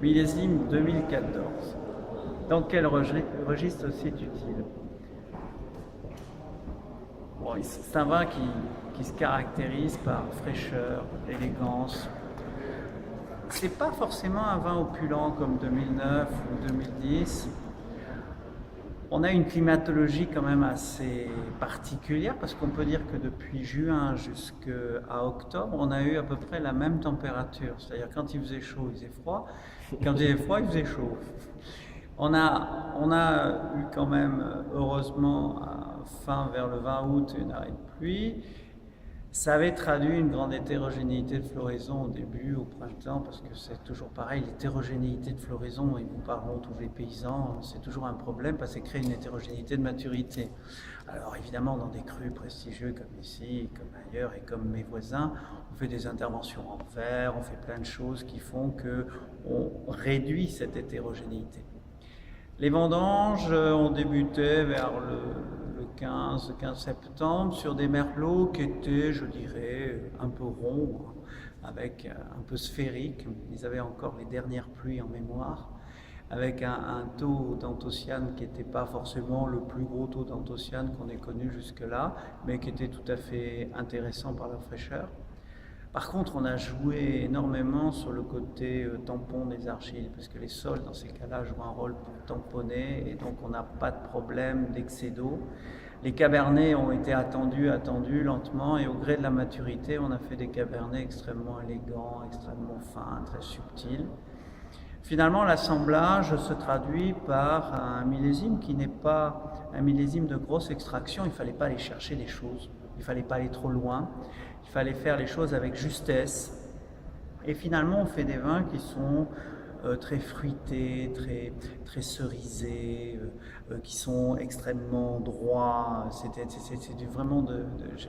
millésime 2014. Dans quel registre c'est utile? Bon, c'est un vin qui se caractérise par fraîcheur, élégance. C'est pas forcément un vin opulent comme 2009 ou 2010. On a une climatologie quand même assez particulière parce qu'on peut dire que depuis juin jusqu'à octobre, on a eu à peu près la même température. C'est-à-dire quand il faisait chaud, il faisait froid. Quand il faisait froid, il faisait chaud. On a eu quand même, heureusement, fin vers le 20 août, une arrêt de pluie. Ça avait traduit une grande hétérogénéité de floraison au début, au printemps, parce que c'est toujours pareil, l'hétérogénéité de floraison, et vous parleront tous les paysans, c'est toujours un problème parce que ça crée une hétérogénéité de maturité. Alors évidemment, dans des crus prestigieux comme ici, comme ailleurs et comme mes voisins, on fait des interventions en verre, on fait plein de choses qui font qu'on réduit cette hétérogénéité. Les vendanges ont débuté vers le 15 septembre sur des merlots qui étaient, je dirais, un peu ronds, avec un peu sphériques. Ils avaient encore les dernières pluies en mémoire, avec un taux d'anthocyane qui n'était pas forcément le plus gros taux d'anthocyane qu'on ait connu jusque-là, mais qui était tout à fait intéressant par la fraîcheur. Par contre, on a joué énormément sur le côté tampon des argiles, parce que les sols, dans ces cas-là, jouent un rôle pour tamponner, et donc on n'a pas de problème d'excès d'eau. Les cabernets ont été attendus lentement, et au gré de la maturité, on a fait des cabernets extrêmement élégants, extrêmement fins, très subtils. Finalement, l'assemblage se traduit par un millésime qui n'est pas un millésime de grosse extraction. Il ne fallait pas aller chercher les choses, il ne fallait pas aller trop loin, il fallait faire les choses avec justesse. Et finalement, on fait des vins qui sont très fruités, très cerisés, qui sont extrêmement droits.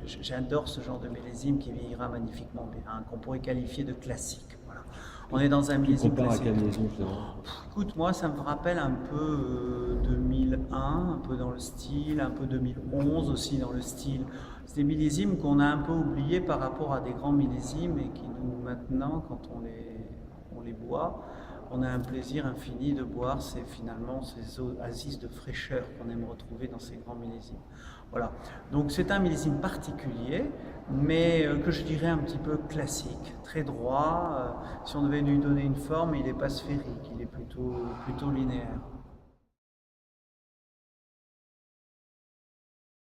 J'adore ce genre de millésime qui vieillira magnifiquement bien, qu'on pourrait qualifier de classique. Voilà. On est dans un millésime classique. À quel millésime finalement? Écoute, moi, ça me rappelle un peu 2001, un peu dans le style, un peu 2011 aussi dans le style. C'est des millésimes qu'on a un peu oubliés par rapport à des grands millésimes et qui nous, maintenant, quand on les boit, on a un plaisir infini de boire finalement ces oasis de fraîcheur qu'on aime retrouver dans ces grands millésimes. Voilà. Donc c'est un millésime particulier, mais que je dirais un petit peu classique, très droit. Si on devait lui donner une forme, il n'est pas sphérique, il est plutôt linéaire.